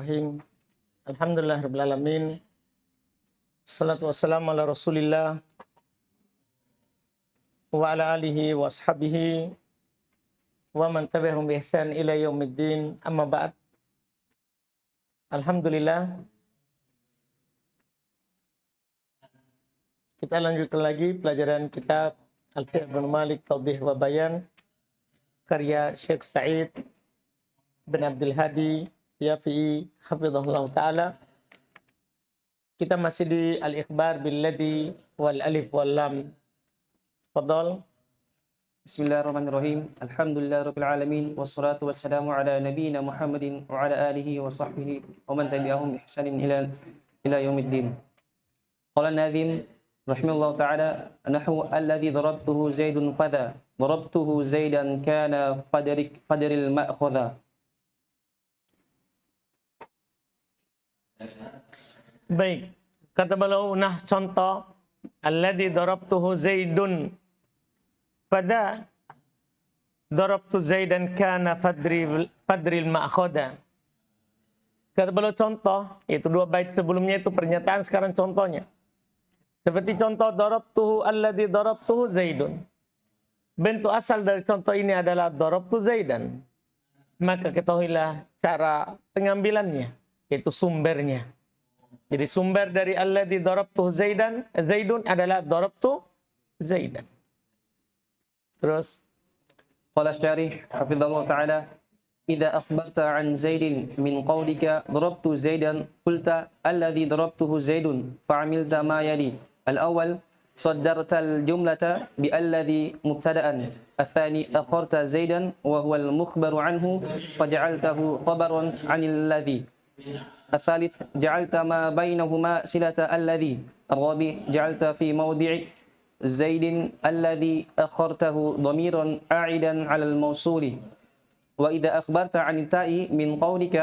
Bismillahirrahmanirrahim. Alhamdulillahirabbil alamin. Salatu wassalamu ala Rasulillah wa ala alihi wa ashabihi wa man tabi'ahum bi ihsan ila yaumiddin. Amma ba'd. Alhamdulillah. Kita lanjutkan lagi pelajaran kitab Alfiyyah bin Malik Tawdih wa Bayan karya Syekh Sa'id bin Abdul Hadi Yafi'i hafizahullah ta'ala. Kita masih di al-ikhbar billadhi wal alif wal lam. Fadal. Bismillahirrahmanirrahim. Alhamdulillahirabbil alamin wassalatu wassalamu ala nabiyyina Muhammadin wa ala alihi wa sahbihi wa man tabi'ahum bi ihsanin ila yaumiddin. Qala an-nadhim rahimahullah ta'ala nahwu alladhi darabtuhu zaidun fadha darabtuhu zaidan kana qadaril ma'khudha. Baik, kata beliau, nah contoh alladzi darabtuhu zaidun pada darabtu zaidan kana fadril ma'khudha. Kata beliau contoh, itu dua bait sebelumnya itu pernyataan, sekarang contohnya. Seperti contoh darabtuhu alladzi darabtuhu zaidun. Bentuk asal dari contoh ini adalah darabtu zaidan. Maka ketahuilah cara pengambilannya, yaitu sumbernya. Jadi sumber dari alladzi darabtuhu zaidun adalah darabtu zaidan. Terus Qala syarih hafizallahu ta'ala idza akhbarta an zaidin min qawlika darabtu zaidan qulta alladzi darabtuhu zaidun fa'amilta ma yali al-awwal saddarta al-jumlata bi alladhi mubtada'an الثاني أخرت زيدا وهو المخبر عنه فجعلته خبرا عن الذي الثالث جعلت ما بينهما صلة الذي الرابع جعلت في موضع زيد الذي أخرته ضميرا عائدا على الموصول وإذا أخبرت عن التاء من قولك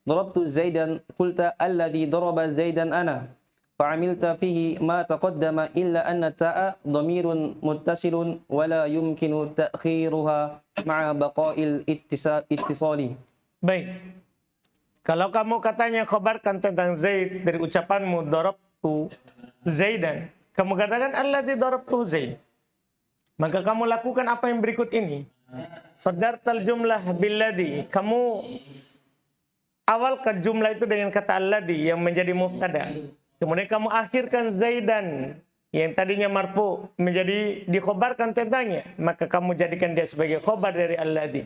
ضربت زيدا قلت الذي ضرب زيدا أنا فعملت فيه ما تقدم إلا أن التاء ضمير متصل ولا يمكن تأخيرها مع بقاء الاتصال. Baik. Kalau kamu katanya khabarkan tentang Zaid dari ucapanmu darabtu Zaidan, kamu katakan alladzi darabtu Zaid. Maka kamu lakukan apa yang berikut ini. Saddartal jumlah billadzi. Kamu awalkan jumlah itu dengan kata alladzi yang menjadi mubtada. Kemudian kamu akhirkan Zaidan yang tadinya marfu menjadi dikhabarkan tentangnya, maka kamu jadikan dia sebagai khabar dari alladzi.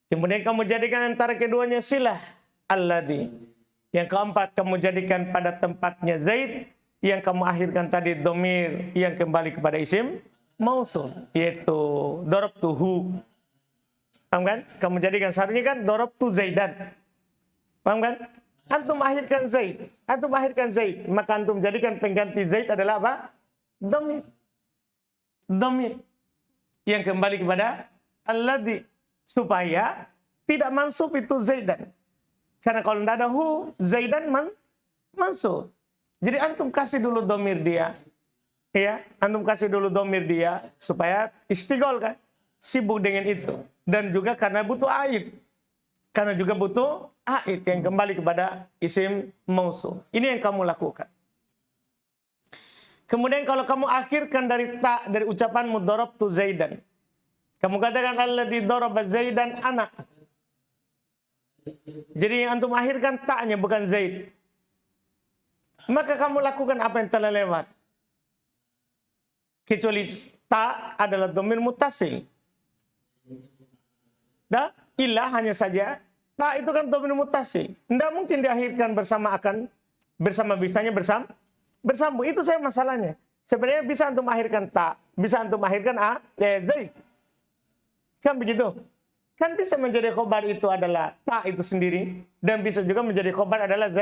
Kemudian kamu jadikan antara keduanya silah alladzi. Yang keempat, kamu jadikan pada tempatnya Zaid, yang kamu akhirkan tadi dhamir yang kembali kepada isim mausul, yaitu darabtuhu. Paham kan? Kamu jadikan seharusnya kan darabtu Zaidan. Paham kan? Antum akhirkan Zaid, maka antum jadikan pengganti Zaid adalah apa? Dhamir yang kembali kepada alladzi, supaya tidak mansub itu Zaidan. Karena kalau tidak ada hu, Zaidan mansub. Jadi antum kasih dulu dhamir dia. Ya, antum kasih dulu dhamir dia supaya istighol kan, sibuk dengan itu. Dan juga karena butuh aid. Karena juga butuh aid yang kembali kepada isim mausul. Ini yang kamu lakukan. Kemudian kalau kamu akhirkan dari ta dari ucapanmu darabtu Zaidan, kamu katakan alladzi daraba Zaidan ana. Jadi yang antum akhirkan ta'nya bukan Zaid. Maka kamu lakukan apa yang telah lewat. Kecuali ta adalah dhamir muttasil. Dah, illa hanya saja ta itu kan dhamir muttasil. Tidak mungkin diakhirkan bersama bisanya bersambung. Itu saya masalahnya. Sebenarnya bisa antum akhirkan ta, bisa antum akhirkan Zaid. Kan begitu? Kan bisa menjadi khobar itu adalah ta itu sendiri, dan bisa juga menjadi khobar adalah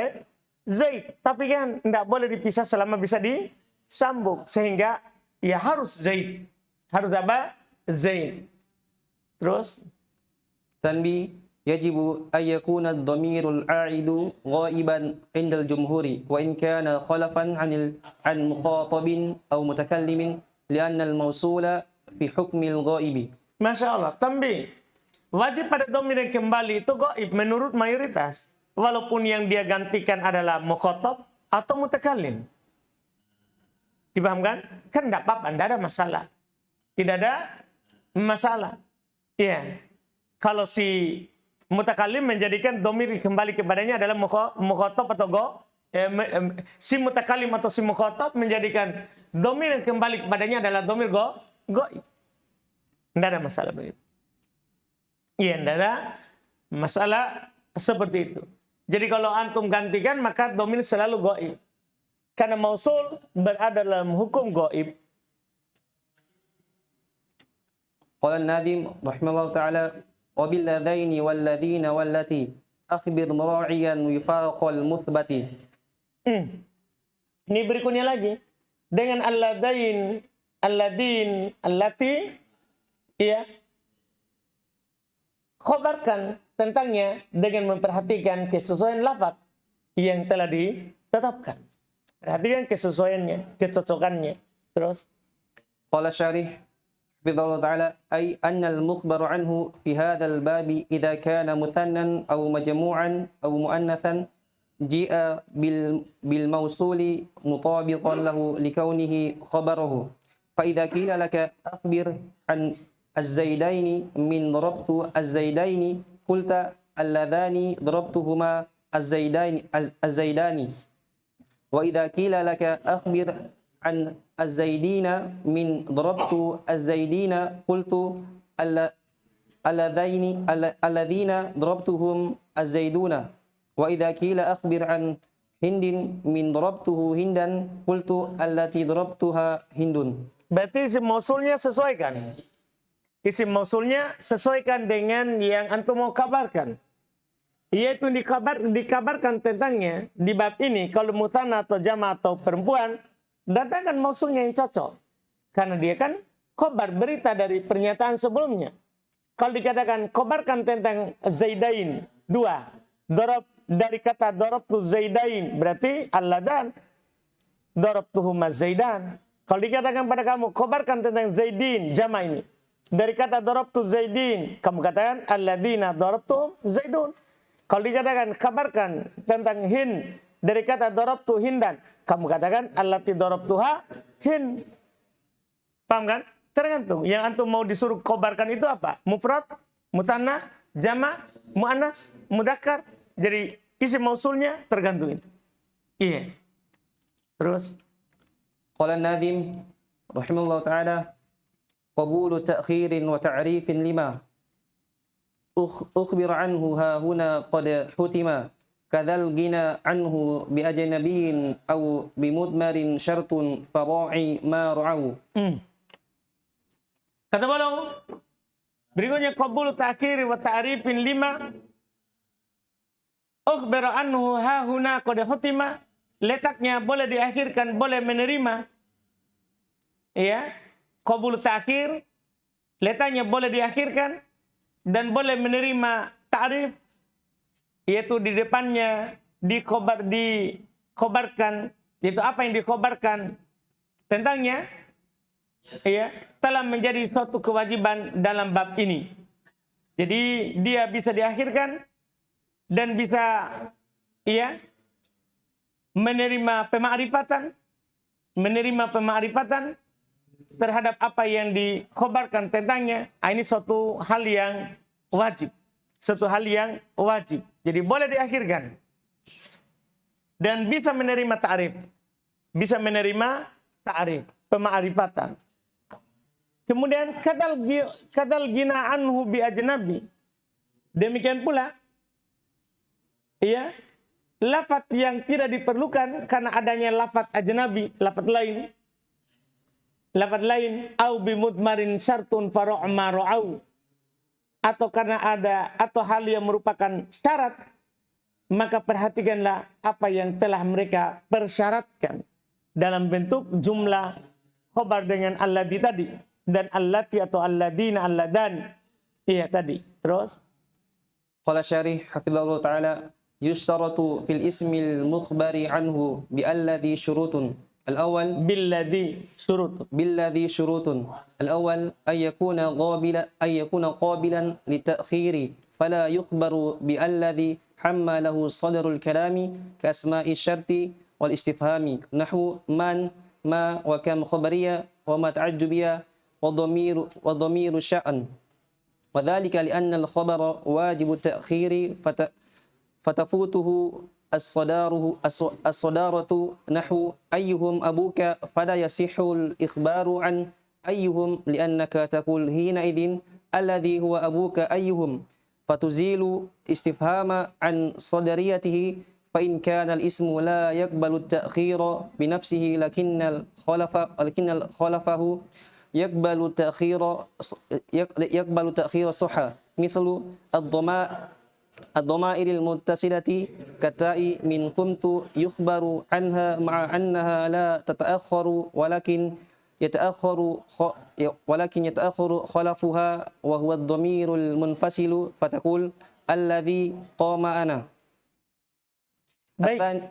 Zaid. Tapi kan tidak boleh dipisah selama bisa disambung. Sehingga ya harus Zaid. Harus apa? Zaid. Terus Tanbih yajibu an yakuna ad-dhamirul a'idu ghaiban 'inda al-jumhuri wa in kana khalafan 'an muqatabin aw mutakallimin li'anna al-mawsula fi hukmi al-ghaibi. Masya Allah. Tanbih. Wajib pada dhamir yang kembali itu gaib menurut mayoritas. walaupun yang dia gantikan adalah mukhatab atau mutakallim. Dipahamkan? Kan tidak apa-apa, tidak ada masalah. Tidak ada masalah. Iya. Kalau si mutakallim menjadikan domir kembali kepadanya adalah mukhatab atau si mutakallim atau si mukhatab menjadikan domir yang kembali kepadanya adalah domir goib. Tidak ada masalah begitu. Iya, tidak ada masalah seperti itu. Jadi kalau antum gantikan maka domir selalu goib. Karena mausul berada dalam hukum gaib. Qala an-Nadhim rahimahullah ta'ala wa bil ladaini wal ladina wallati akhbir mura'iyan wifaqal muthbati. Ini berikutnya lagi dengan alladain, alladin, allati, ya, khabarkan tentangnya dengan memperhatikan kesesuaian lafaz yang telah ditetapkan. Perhatikan kesesuaiannya, kecocokannya. Terus Qala syarih hafizahullah ta'ala ay anna al-mukhbar anhu fi hadzal bab idza kana muthannan aw majmu'an aw muannathan ji'a bil mawsuli mutabiqan lahu likaunihi khabaruhu fa idza qila laka akhbir an az-zaidaini min darabtu az-zaidaini qulta alladhani darabtuhuma az-zaidani wa idza qila laka akhbir an az-zaidina min darabtu az-zaidina qultu alladhina darabtuhum az-zaiduna wa idza qila akhbir an hindin min darabtuhu hindan qultu allati darabtuha hindun. Berarti isim mausulnya sesuaikan. Isim mausulnya sesuaikan dengan yang antum mau kabarkan. Yaitu dikabarkan tentangnya di bab ini, kalau mutsanna atau jama' atau perempuan, datangkan mausulnya yang cocok. Karena dia kan khabar, berita dari pernyataan sebelumnya. Kalau dikatakan khabarkan tentang zaidain, dua, darab dari kata darabtu zaidain, berarti alladan, darabtuhuma zaidan. Kalau dikatakan pada kamu khabarkan tentang zaidin, jama' ini, dari kata darabtu zaidin, kamu katakan alladina darabtuhum zaidun. Kalau dikatakan kabarkan tentang hind dari kata darabtu hindan, kamu katakan allati darabtuha hind. Paham kan? Tergantung. Yang antum mau disuruh kabarkan itu apa? Mufrad, mutsanna, jama', muannas, mudzakkar. Jadi isim mausulnya tergantung itu. Iya. Terus Qala an-Nadhim rahimahullah ta'ala qabulu ta'khirin wa ta'rifin lima أخبر عنه ها هنا قد حتم كذا الغنى عنه بأجنبي أو بمضمر شرط فراعي ما رعوا. Kata beliau berikutnya qabul ta'khir wa ta'rifin lima ukhbir anhu ha huna qad hutima. Letaknya boleh diakhirkan, boleh menerima. Ya, qabul ta'khir letaknya boleh diakhirkan dan boleh menerima ta'rif, yaitu di depannya dikhobarkan, yaitu apa yang dikhobarkan tentangnya, ya, telah menjadi suatu kewajiban dalam bab ini. Jadi dia bisa diakhirkan dan bisa, ya, menerima pemarifatan terhadap apa yang dikhabarkan tentangnya. Ini suatu hal yang wajib. Suatu hal yang wajib. Jadi boleh diakhirkan. Dan bisa menerima ta'rif. Bisa menerima ta'rif. Pemarifatan. Kemudian kadal gina anhu bi ajnabi. Demikian pula, ya, lafaz yang tidak diperlukan karena adanya lafaz ajnabi, lafaz lain, au bimudmarin syartun fara'ma ra'au, atau karena ada atau hal yang merupakan syarat, maka perhatikanlah apa yang telah mereka persyaratkan dalam bentuk jumlah khabar dengan alladhi tadi dan allati atau alladina alladani. Iya tadi. Terus Qala syarih hafizahullah ta'ala yustaratu fil ismil mukhbari anhu bi alladhi syurutun. الأول بالذي شروط الأول أن يكون قابلا للتأخير فلا يخبر بالذي حمله صدر الكلام كأسماء الشرط والاستفهام نحو من ما وكم خبرية وما تعجبية وضمير شأن وذلك لأن الخبر واجب التأخير فتفوته الصدارة نحو أيهم أبوك فلا يصح الإخبار عن أيهم لأنك تقول حينئذ الذي هو أبوك أيهم فتزيل استفهام عن صدريته فإن كان الاسم لا يقبل التأخير بنفسه لكن خلفه يقبل التأخير صحة مثل الضمائر المتصلة كتاء من قمت يخبر عنها مع أنها لا تتأخر ولكن يتأخر خلفها وهو الضمير المنفصل فتقول الذي قام أنا. Baik.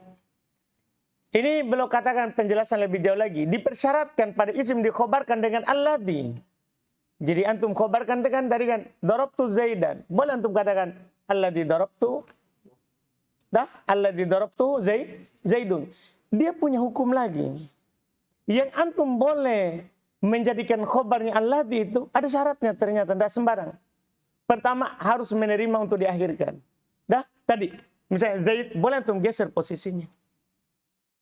Ini belum katakan penjelasan lebih jauh lagi. Dipersyaratkan pada isim dikhobarkan dengan alladhi. Jadi antum khobarkan kan tadi kan darabtu Zaidan. Boleh antum katakan alladhi darabtu. Alladhi darabtu Zaidun. Dia punya hukum lagi. Yang antum boleh menjadikan khobarnya alladhi itu ada syaratnya ternyata, tidak sembarang. Pertama harus menerima untuk diakhirkan. Tadi misalnya Zaid, boleh antum geser posisinya.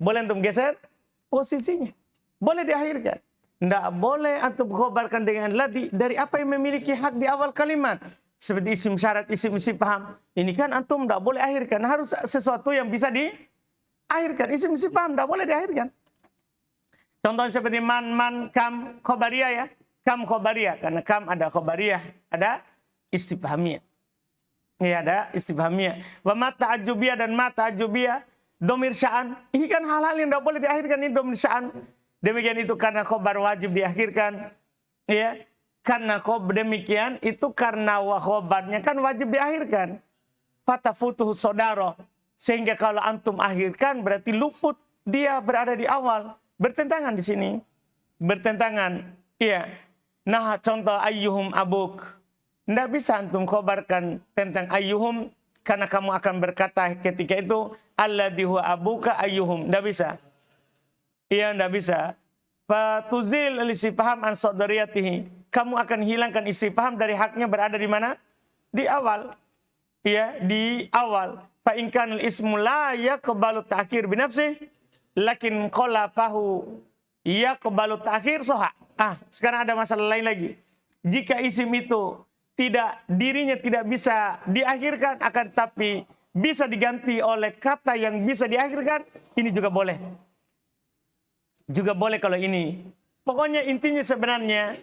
Boleh antum geser posisinya. Boleh diakhirkan. Tidak boleh antum khobarkan dengan alladhi dari apa yang memiliki hak di awal kalimat. Seperti isim syarat, isim paham. Ini kan antum tidak boleh akhirkan. Harus sesuatu yang bisa diakhirkan. Isim paham tidak boleh diakhirkan. Contohnya seperti man, kam, khobariyah ya. Kam khobariyah. Karena kam ada khobariyah, ada istifhamiyah. Ya ada istifhamiyah. Wa ma ta'ajjubiyah dan ma ta'ajjubiyah. Domir sya'an. Ini kan hal-hal yang tidak boleh diakhirkan. Ini domir sya'an. Demikian itu karena khobar wajib diakhirkan. Ya. Karena demikian itu karena khobarnya kan wajib diakhirkan. Fatafutuhu sodaro. Sehingga kalau antum akhirkan berarti luput dia berada di awal. Bertentangan di sini. Bertentangan. Iya. Nah contoh ayyuhum abuk. Tidak bisa antum khobarkan tentang ayyuhum. Karena kamu akan berkata ketika itu. Alladhi huwa abuka ayyuhum. Tidak bisa. Iya tidak bisa. Fatuzil al-istifham an sadariyatihi. Kamu akan hilangkan istifham dari haknya berada di mana? Di awal. Iya di awal. Fa in kana al-ismu la yaqbalu ta'khir bi nafsihi. Lakin khalafahu yaqbalu ta'khir soha. Sekarang ada masalah lain lagi. Jika isim itu dirinya tidak bisa diakhirkan akan tapi bisa diganti oleh kata yang bisa diakhirkan, ini juga boleh. Juga boleh kalau ini. Pokoknya intinya sebenarnya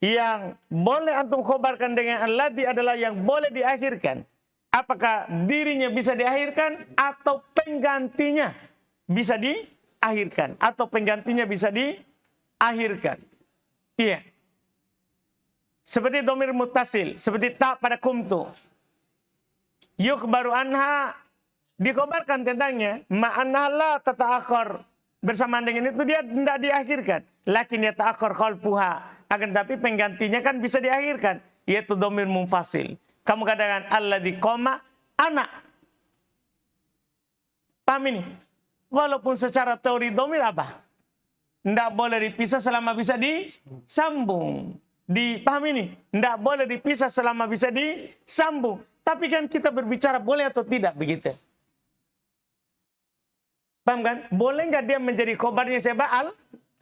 yang boleh antum khobarkan dengan alladhi adalah yang boleh diakhirkan. Apakah dirinya bisa diakhirkan atau penggantinya bisa diakhirkan atau penggantinya bisa diakhirkan. Iya. Seperti domir muttasil, seperti ta pada kumtu. Yukhbaru anha dikhobarkan tentangnya, ma'anha la tata'akhir. Bersamaan dengan itu dia tidak diakhirkan. Lakin ya ta'akhir khalfuha. Akan tapi penggantinya kan bisa diakhirkan, yaitu domir munfasil. Kamu katakan alladzi qama ana. Paham ini? Walaupun secara teori domir apa? Tidak boleh dipisah selama bisa disambung. Dipaham ini? Tidak boleh dipisah selama bisa disambung. Tapi kan kita berbicara boleh atau tidak begitu. Paham kan? Boleh nggak dia menjadi khobarnya siapa?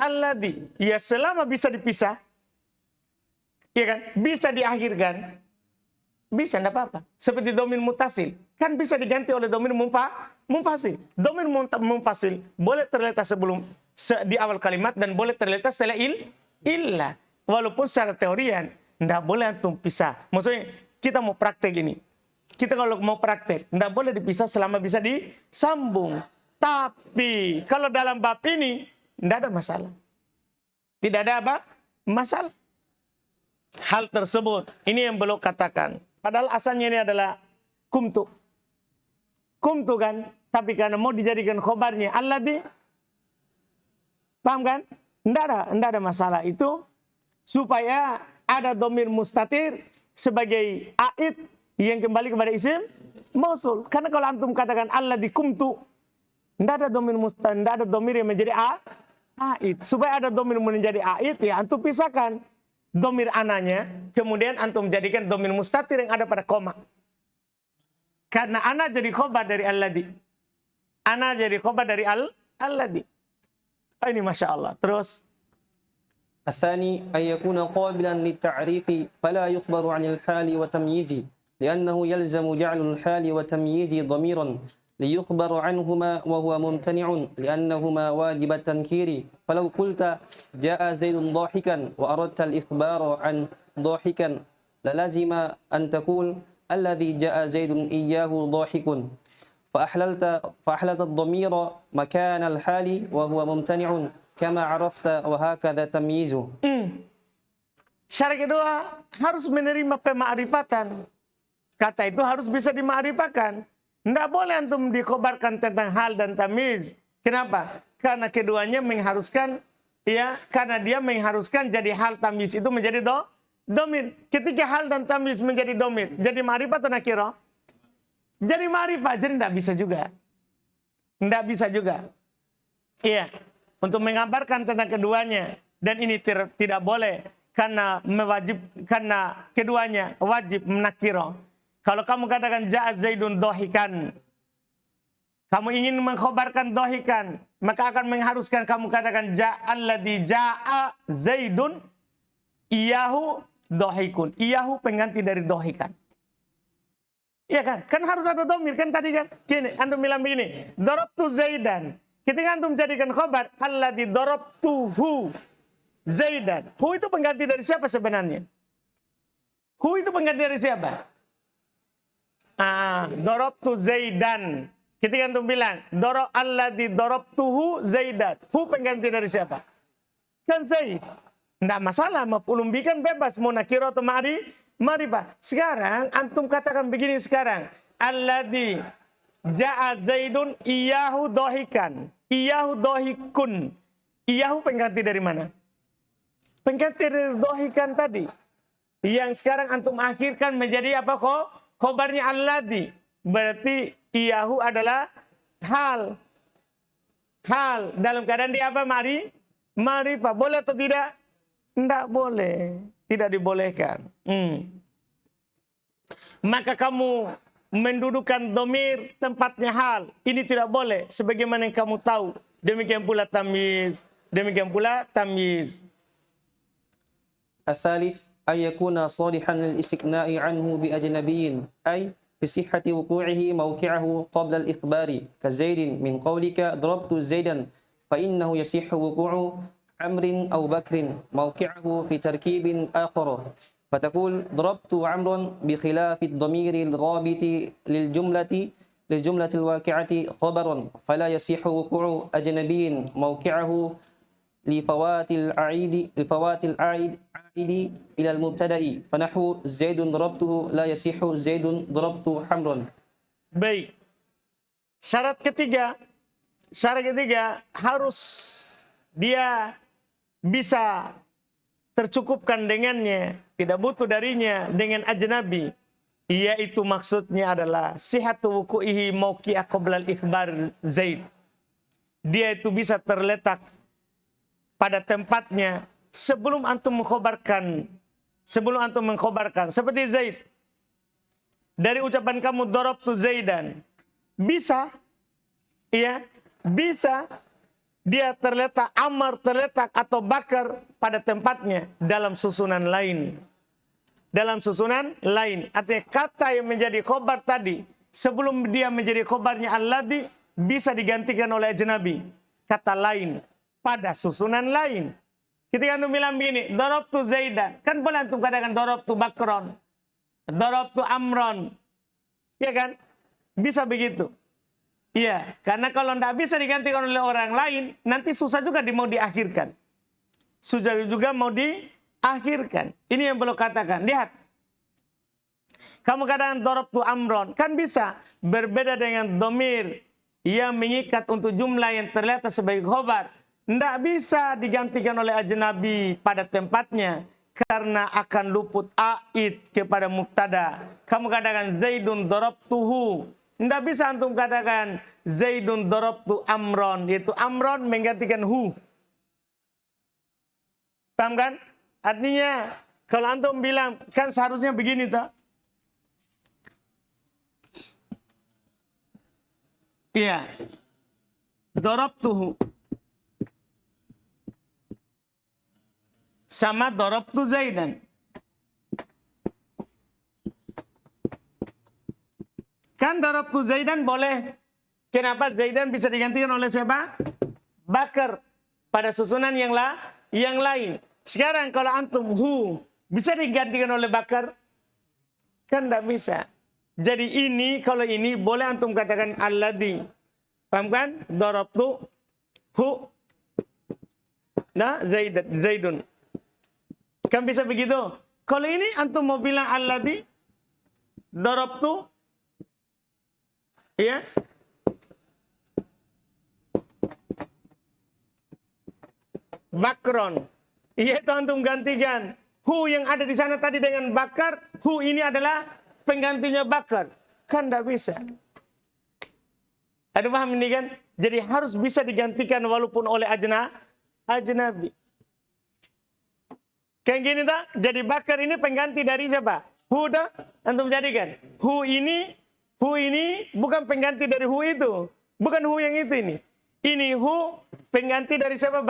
Alladzi. Ya selama bisa dipisah. Iya kan? Bisa diakhirkan. Bisa, tidak apa-apa. Seperti domir mutasil. Kan bisa diganti oleh domir munfasil. Domir munfasil boleh terletak di awal kalimat dan boleh terletak setelah illa. Walaupun secara teorian tidak boleh antum pisah. Maksudnya kita mau praktek ini. Kita kalau mau praktek tidak boleh dipisah selama bisa disambung. Tapi kalau dalam bab ini tidak ada masalah. Tidak ada apa? Masalah. Hal tersebut ini yang belum katakan. Padahal asalnya ini adalah kumtu. Kumtu kan? Tapi karena mau dijadikan khobarnya alladzi. Paham kan? Tidak ada masalah itu. Supaya ada domir mustatir sebagai aid yang kembali kepada isim Mausul. Karena kalau antum katakan alladzi kumtu, tidak ada domir tidak ada domir yang menjadi aid. Supaya ada domir menjadi aid, ya antum pisahkan domir ananya, kemudian antum jadikan domir mustatir yang ada pada koma. Karena ana jadi khobar dari alladzi. Ana jadi khobar dari alladzi. Ini Masya Allah. Terus. الثاني أن يكون قابلا للتعريف فلا يخبر عن الحال وتمييزه لأنه يلزم جعل الحال وتمييز ضميرا ليخبر عنهما وهو ممتنع لأنهما واجب التنكير فلو قلت جاء زيد ضاحكا وأردت الإخبار عن ضاحكا للزم أن تقول الذي جاء زيد إياه ضاحك فأحللت الضمير مكان الحال وهو ممتنع كما عرفت وهكذا تمييزه. Syarat kedua harus menerima pemakrifatan. Kata itu harus bisa dimakrifakan. Tidak boleh antum dikhobarkan tentang hal dan tamyiz. Kenapa? Karena keduanya mengharuskan, ya, karena dia mengharuskan jadi hal tamyiz itu menjadi domir. Ketika hal dan tamyiz menjadi domir, jadi ma'rifat atau nakirah? Jadi ma'rifat, jadi tidak bisa juga. Tidak bisa juga. Iya. Untuk mengabarkan tentang keduanya, dan ini tidak boleh karena keduanya wajib menakirah. Kalau kamu katakan ja'a Zaidun dohikan, kamu ingin mengkhabarkan dohikan, maka akan mengharuskan kamu katakan ja'alladzi ja'a Zaidun iyahu dohikun. Iyahu pengganti dari dohikan. Iya kan? Kan harus ada domir kan tadi kan? Gini, antum bilang begini, darabtu Zaidan. Ketika antum jadikan khobar, alladzi darabtuhu Zaidan. Hu itu pengganti dari siapa sebenarnya? Hu itu pengganti dari siapa? Darabtu Zaidan. Ketika antum bilang, alladzi darabtuhu Zaidan. Hu pengganti dari siapa? Kan Zaid. Tidak masalah, maf'ulun bihi kan bebas. Mau nakirah atau ma'rifah. Sekarang, antum katakan begini sekarang. Alladzi ja'a Zaidun iyahu dohikan. Iyahu dohikun. Iyahu pengganti dari mana? Pengganti dari dohikan tadi. Yang sekarang antum akhirkan menjadi apa kok? Khobarnya alladzi. Berarti iyahu adalah hal. Hal. Dalam keadaan dia apa? Ma'rifah. Boleh atau tidak? Tidak boleh. Tidak dibolehkan. Maka kamu mendudukkan domir tempatnya hal. Ini tidak boleh. Sebagaimana yang kamu tahu. Demikian pula tamyiz. Demikian pula tamyiz. الثالث أن يكون صالحا للاستغناء عنه بأجنبي أي في صحة وقوعه موقعه قبل الإخبار كزيد من قولك ضربت زيدا فإنه يصح وقوع عمر أو بكر موقعه في تركيب آخر فتقول ضربت عمرا بخلاف الضمير الرابط للجملة الواقعة خبرا فلا يصح وقوع أجنبي موقعه لفوات العائد إلى المبتدأ فنحو زيد ضربته لا يصح زيد ضربت حمرا. Baik. Syarat ketiga harus dia bisa tercukupkan dengannya, tidak butuh darinya dengan ajnabi. Yaitu maksudnya adalah sihatu wuku'ihi mauqi'a qabla al-ikhbar Zaid. Dia itu bisa terletak pada tempatnya sebelum antum mengkhabarkan. Seperti Zaid. Dari ucapan kamu darabtu Zaidan. Bisa. Ya, bisa dia terletak, Ammar terletak atau Bakar pada tempatnya dalam susunan lain. Artinya kata yang menjadi khobar tadi sebelum dia menjadi khobarnya alladzi bisa digantikan oleh ajnabi. Kata lain pada susunan lain. Ketika antum bilang begini, darabtu Zaidan, kan boleh antum katakan darabtu Bakron, darabtu Amron. Ya kan? Bisa begitu. Iya, karena kalau tidak bisa digantikan oleh orang lain, nanti susah juga mau diakhirkan. Ini yang perlu katakan. Lihat. Kamu katakan darabtu Amron, kan bisa berbeda dengan domir yang mengikat untuk jumlah yang terlihat sebagai khobar. Tidak bisa digantikan oleh ajnabi pada tempatnya. karena akan luput aid kepada mubtada. Kamu katakan Zaidun darabtuhu. Tidak bisa antum katakan Zaidun darabtu Amron. Yaitu Amron menggantikan hu. Paham kan? Artinya kalau antum bilang kan seharusnya begini tak? Iya. Darabtuhu sama darabtu Zaidan. Kan darabtu Zaidan boleh. Kenapa Zaidan bisa digantikan oleh siapa? Bakar pada susunan yang lain. Sekarang kalau antum hu bisa digantikan oleh Bakar? Kan tidak bisa. Jadi ini kalau ini boleh antum katakan alladhi. Paham kan? Darabtu hu. Nah, Zaidun. Kan bisa begitu. Kalau ini antum mau bilang alladhi darabtu, ya. Bakron. Iya, itu antum gantikan. Hu yang ada di sana tadi dengan Bakar, hu ini adalah penggantinya Bakar. Kan tidak bisa. Ada paham ini kan? Jadi harus bisa digantikan walaupun oleh ajnabi. Kayak gini tak? Jadi Bakar ini pengganti dari siapa? Hu dah? Antum jadikan. Hu ini bukan pengganti dari hu itu. Bukan hu yang itu ini. Ini hu pengganti dari siapa?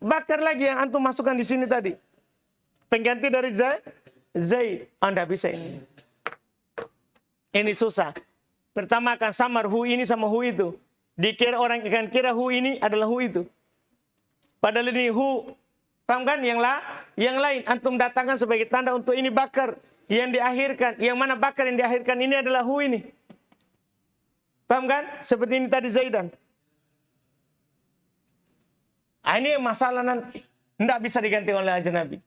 Bakar lagi yang antum masukkan di sini tadi. Pengganti dari Zaid. Anda bisa ini. Ini susah. Pertama akan samar hu ini sama hu itu. Dikira orang akan kira hu ini adalah hu itu. Padahal ini hu. Paham kan? Yang lain antum datangkan sebagai tanda untuk ini Bakar yang diakhirkan. Yang mana Bakar yang diakhirkan ini adalah hu ini. Paham kan? Seperti ini tadi Zaidan. Ini masalah nanti. Tidak bisa diganti oleh ajnabi.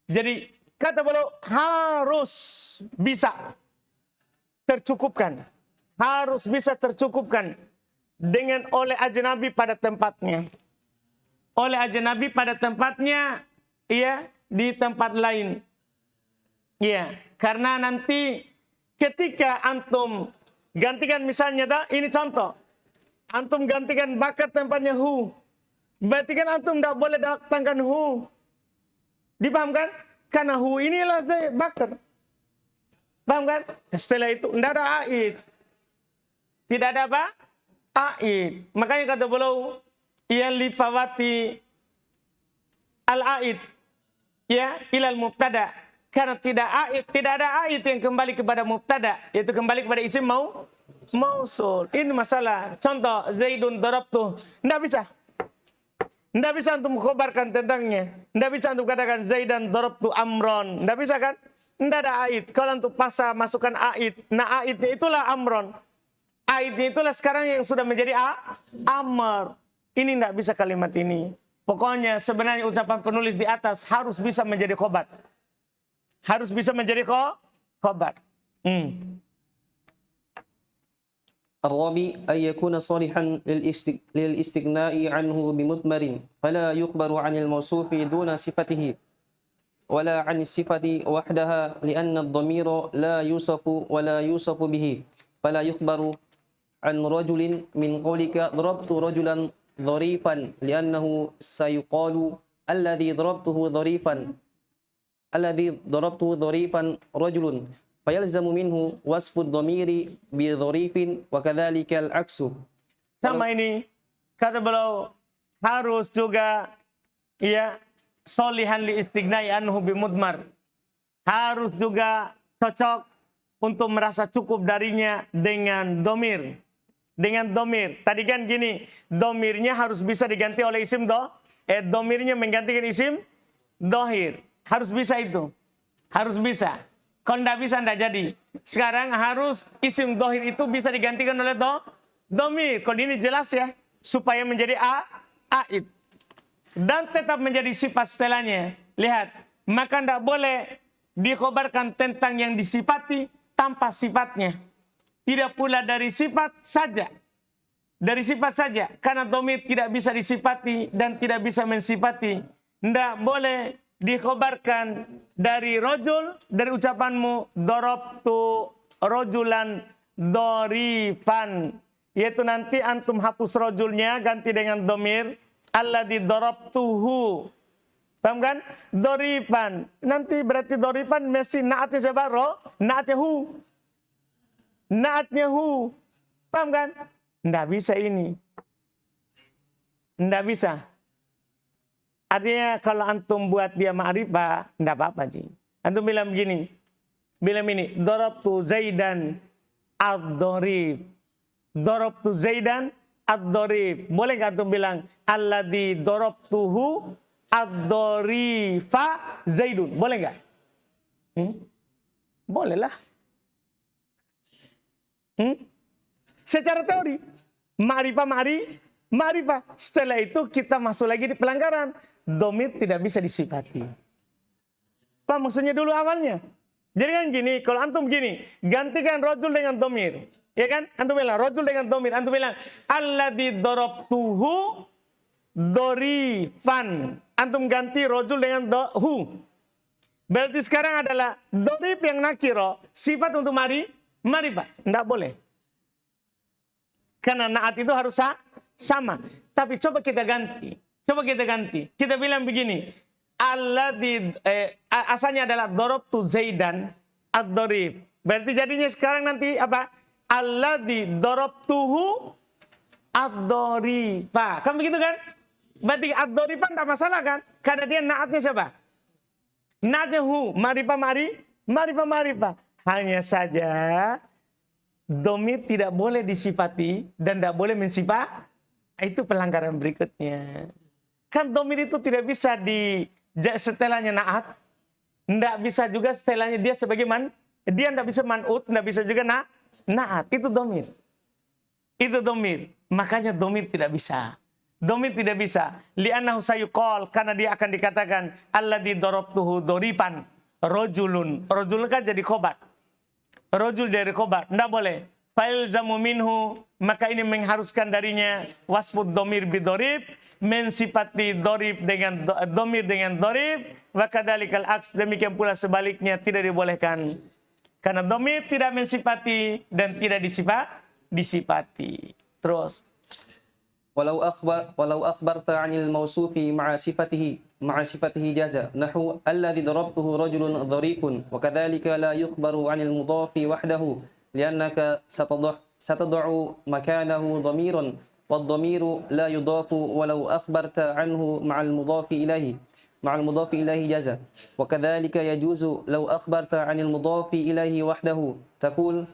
Jadi kata beliau harus bisa tercukupkan. Harus bisa tercukupkan dengan oleh ajnabi pada tempatnya. Oleh ajnabi pada tempatnya, ya, di tempat lain. Ya, karena nanti ketika antum gantikan misalnya, ini contoh. Antum gantikan Bakar tempatnya hu. Berarti kan antum tidak boleh datangkan hu. Dipahamkan? Karena hu inilah Bakar. Paham kan? Setelah itu tidak ada aid. Tidak ada apa? Aid. Makanya kata beliau, yang lifawati al-aid, ya, ilal mubtada. Karena tidak ada aid yang kembali kepada mubtada, yaitu kembali kepada isim mausul. Ini masalah. Contoh, Zaidun darabtu. Tidak bisa. Tidak bisa untuk mengkhabarkan tentangnya. Tidak bisa untuk katakan Zaidan darabtu Amron. Tidak bisa kan? Tidak ada aid. Kalau untuk pasal masukkan aid. Nah, aidnya itulah Amron. Aidnya itulah sekarang yang sudah menjadi Amr. Ini tidak bisa kalimat ini. Pokoknya sebenarnya ucapan penulis di atas harus bisa menjadi khobar. Harus bisa menjadi khobar. الرابع أن يكون صالحا للاستغناء عنه بمضمر فلا يخبر عن الموصوف دون صفته ولا عن الصفة وحدها لأن الضمير لا يوصف ولا يوصف به فلا يخبر عن رجل من قولك ضربت رجلا ظريفا لأنه سيقال الذي ضربته ظريفا رجل فيلزم منه وصف الضمير بظريف وكذلك العكس. Sama ini kata beliau harus juga ya solihan li istighnai anhu bimudmar. Harus juga cocok untuk merasa cukup darinya dengan domir. Dengan domir. Tadi kan gini, domirnya harus bisa diganti oleh isim domirnya menggantikan isim dohir. Harus bisa itu. Harus bisa. Kalau tidak bisa, tidak jadi. Sekarang harus isim dohir itu bisa digantikan oleh domir. Kalau ini jelas ya. Supaya menjadi aid. Dan tetap menjadi sifat setelahnya. Lihat. Maka tidak boleh dikhabarkan tentang yang disifati tanpa sifatnya. Tidak pula dari sifat saja. Dari sifat saja. Karena domir tidak bisa disifati dan tidak bisa mensifati. Tidak boleh dikhabarkan dari rojul, dari ucapanmu darabtu rojulan dorifan, yaitu nanti antum hapus rojulnya ganti dengan domir alladzi darabtuhu. Paham kan? Dorifan. Nanti berarti dorifan mesti naatnya siapa? Naatnya hu. Naatnya hu. Paham kan? Nggak bisa ini. Nggak bisa. Artinya kalau antum buat dia ma'rifah, nggak apa-apa sih. Antum bilang begini. Bilang ini. Darabtu Zaidan ad-dorif. Darabtu Zaidan ad-dorif. Boleh nggak antum bilang alladzi darabtuhu ad-dorifa Zaidun. Boleh nggak? Boleh lah. Secara teori. Ma'rifah. Setelah itu kita masuk lagi di pelanggaran. Domir tidak bisa disifati. Apa maksudnya dulu awalnya? Jadi kan gini, kalau antum gini, gantikan rojul dengan domir. Ya kan? Antum bilang rojul dengan domir. Antum bilang alladzi darabtuhu dorifan. Antum ganti rojul dengan hu. Berarti sekarang adalah dorif yang nakiro. Sifat untuk ma'rifah. Tidak boleh. Karena naat itu harus sama. Tapi coba kita ganti. Kita bilang begini. Asalnya adalah darabtu Zaidan ad-dorif. Berarti jadinya sekarang nanti apa? Alladzi darabtuhu ad-dorifa. Kan begitu kan? Berarti ad-dorifan tak masalah kan? Karena dia naatnya siapa? Naatnya hu. Ma'rifah. Hanya saja domir tidak boleh disifati dan tidak boleh mensifat. Itu pelanggaran berikutnya. Kan domir itu tidak bisa setelahnya naat. Tidak bisa juga setelahnya dia sebagai dia tidak bisa man'ut, tidak bisa juga naat. Itu domir. Makanya domir tidak bisa. Li'annahu sayuqal, karena dia akan dikatakan alladzi darabtuhu dorifan rojulun. Rojulun kan jadi khobar. Rojul dari khobar. Tidak boleh. Failzamu minhu, maka ini mengharuskan darinya wasfud domir bidorib, mensifati dorib dengan domir dengan dorib, wa kadzalikal aks, demikian pula sebaliknya tidak dibolehkan. Karena domir tidak mensifati dan tidak disifati. Terus. Walau akhbarta 'anil mausufi ma'a sifatihi jaza nahwu alladhi darabtuhu rajulun dharifun wa kadzalika la yukhbaru 'anil mudhafi wahdahu li'annaka satad'u makanahu dhamiran wad-dhamiru la yudafu walau akhbarta 'anhu ma'al mudhafi ilayhi jaza wa kadzalika yajuzu law akhbarta 'anil mudhafi ilayhi wahdahu taqul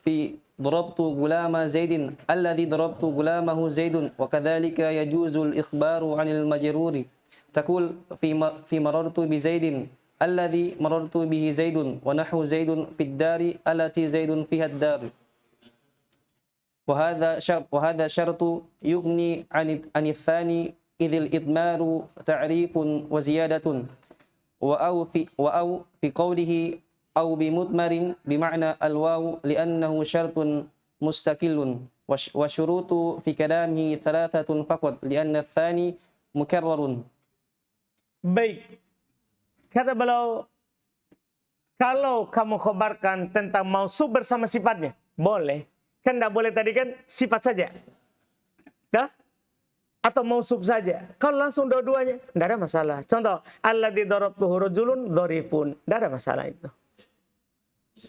fi ضربت غلام زيد الذي ضربت غلامه زيد وكذلك يجوز الإخبار عن المجرور تقول في مررت بزيد الذي مررت به زيد ونحو زيد في الدار التي زيد فيها الدار وهذا شرط يغني عن الثاني إذ الإضمار تعريف وزيادة وأو في قوله أو بمضمر بمعنى الواو لأنه شرط مستقل وشروط في كلامه ثلاثة فقط لأن الثاني مكرر. Baik. Kata beliau, kalau kamu khabarkan tentang mausuf bersama sifatnya, boleh. Kan tidak boleh tadi kan sifat saja. Dah? Atau mausuf saja. Kalau langsung dua-duanya, tidak ada masalah. Contoh, alladzi darabtuhu rajulun dharifun. Tidak ada masalah itu.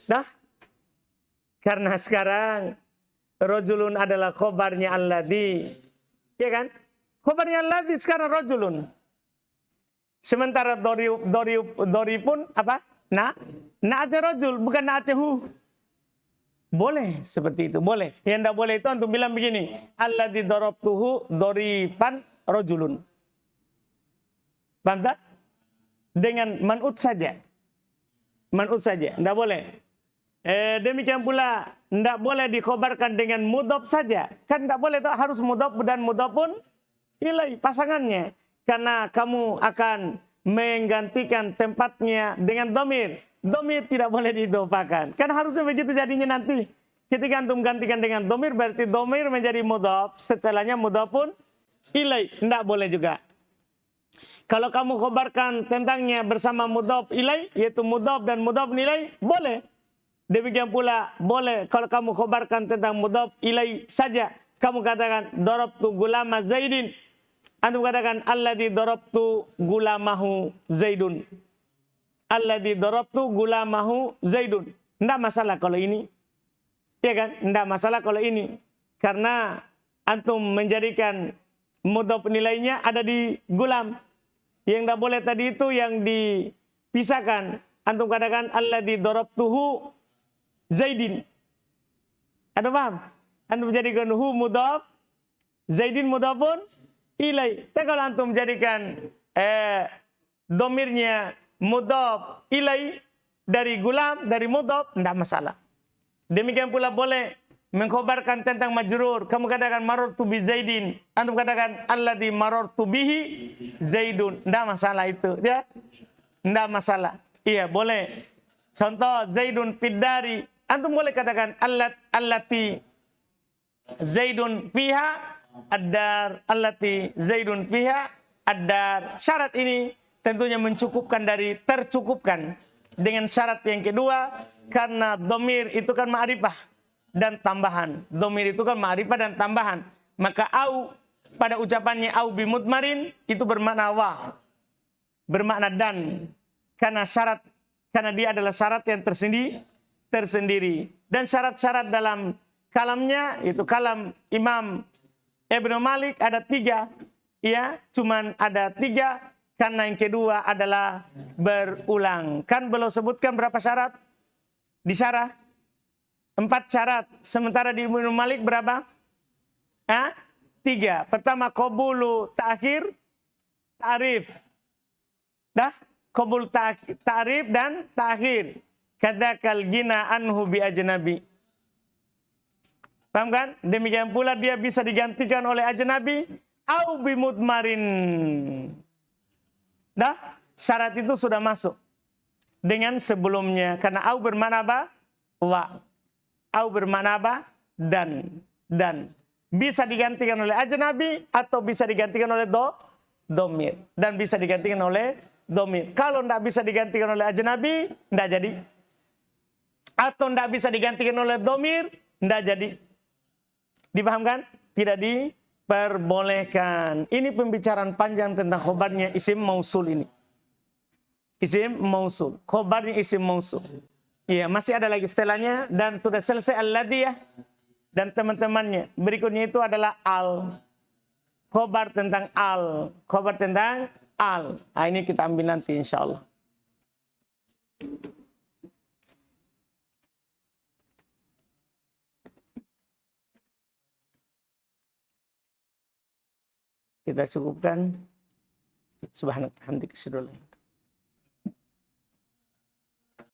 Dah? Karena sekarang rojulun adalah khobarnya alladzi. Ya kan? Khobarnya alladzi sekarang rojulun. Sementara doripun apa? Naatnya rojul, bukan naatnya hu. Boleh seperti itu, boleh. Yang tidak boleh itu antum bilang begini, alladzi darabtuhu dorifan rojulun. Paham tak? Dengan man'ut saja. Tidak boleh. Demikian pula tidak boleh dikhabarkan dengan mudhaf saja. Kan tidak boleh, itu harus mudhaf dan mudhafun ilaih pasangannya. Karena kamu akan menggantikan tempatnya dengan domir. Domir tidak boleh didopakan. Kan harusnya begitu jadinya nanti. Ketika antum gantikan dengan domir, berarti domir menjadi mudhaf. Setelahnya mudhafun ilaih. Tidak boleh juga. Kalau kamu khobarkan tentangnya bersama mudhaf ilai, yaitu mudhaf dan mudhaf nilai, boleh. Demikian pula boleh kalau kamu khobarkan tentang mudhaf ilai saja. Kamu katakan darabtu gulama Zaidin. Antum katakan alladzi darabtu gulamahu Zaidun. Alladzi darabtu gulamahu Zaidun. Enggak masalah kalau ini. Ya kan? Enggak masalah kalau ini. Karena antum menjadikan mudhaf nilainya ada di gulam. Yang enggak boleh tadi itu yang dipisahkan. Antum katakan alladzi darabtuhu Zaidin. Ada paham? Antum menjadikan hu mudhaf, Zaidin mudhafun ilai. Tapi kalau antum menjadikan domirnya mudhaf ilai dari gulam, dari mudhaf, tidak masalah. Demikian pula boleh mengkhabarkan tentang majrur. Kamu katakan marartu bi Zaidin. Antum katakan alladzi marartu bihi Zaidun. Tidak masalah itu, ya. Tidak masalah. Iya, boleh. Contoh Zaidun fiddari. Antum boleh katakan allati Zaidun fiha ad-dar, allati Zaidun fiha ad-dar. Syarat ini tentunya mencukupkan dari tercukupkan. Dengan syarat yang kedua, karena domir itu kan ma'rifah dan tambahan. Domir itu kan ma'rifah dan tambahan. Maka au pada ucapannya au bimudmarin itu bermakna wa, bermakna dan. Karena dia adalah syarat yang tersendiri. Dan syarat-syarat dalam kalamnya, itu kalam Imam Ibnu Malik ada 3. Ya, cuman ada 3 karena yang kedua adalah berulang. Kan belum sebutkan berapa syarat di syarah? 4 syarat. Sementara di Ibnu Malik berapa? 3. Pertama qabulu ta'khir ta'rif. Dah? Qabul ta'rif dan ta'khir. Kadzakal gina anhu bi ajnabi. Paham kan? Demikian pula dia bisa digantikan oleh ajnabi au bi mudmarin. Dah? Syarat itu sudah masuk dengan sebelumnya. Karena au bermakna apa? Wa. Au bermakna apa? Dan. Bisa digantikan oleh ajnabi atau bisa digantikan oleh domir. Dan bisa digantikan oleh domir. Kalau tidak bisa digantikan oleh ajnabi, tidak jadi. Atau tidak bisa digantikan oleh domir, tidak jadi. Dipahamkan? Tidak diperbolehkan. Ini pembicaraan panjang tentang khobarnya isim mausul ini. Isim mausul. Khobarnya isim mausul. Iya, masih ada lagi setelahnya. Dan sudah selesai alladhi ya. Dan teman-temannya. Berikutnya itu adalah al. Khobar tentang al. Khobar tentang al. Nah, ini kita ambil nanti insya Allah. Kita cukupkan. Subhanallah. Alhamdulillah.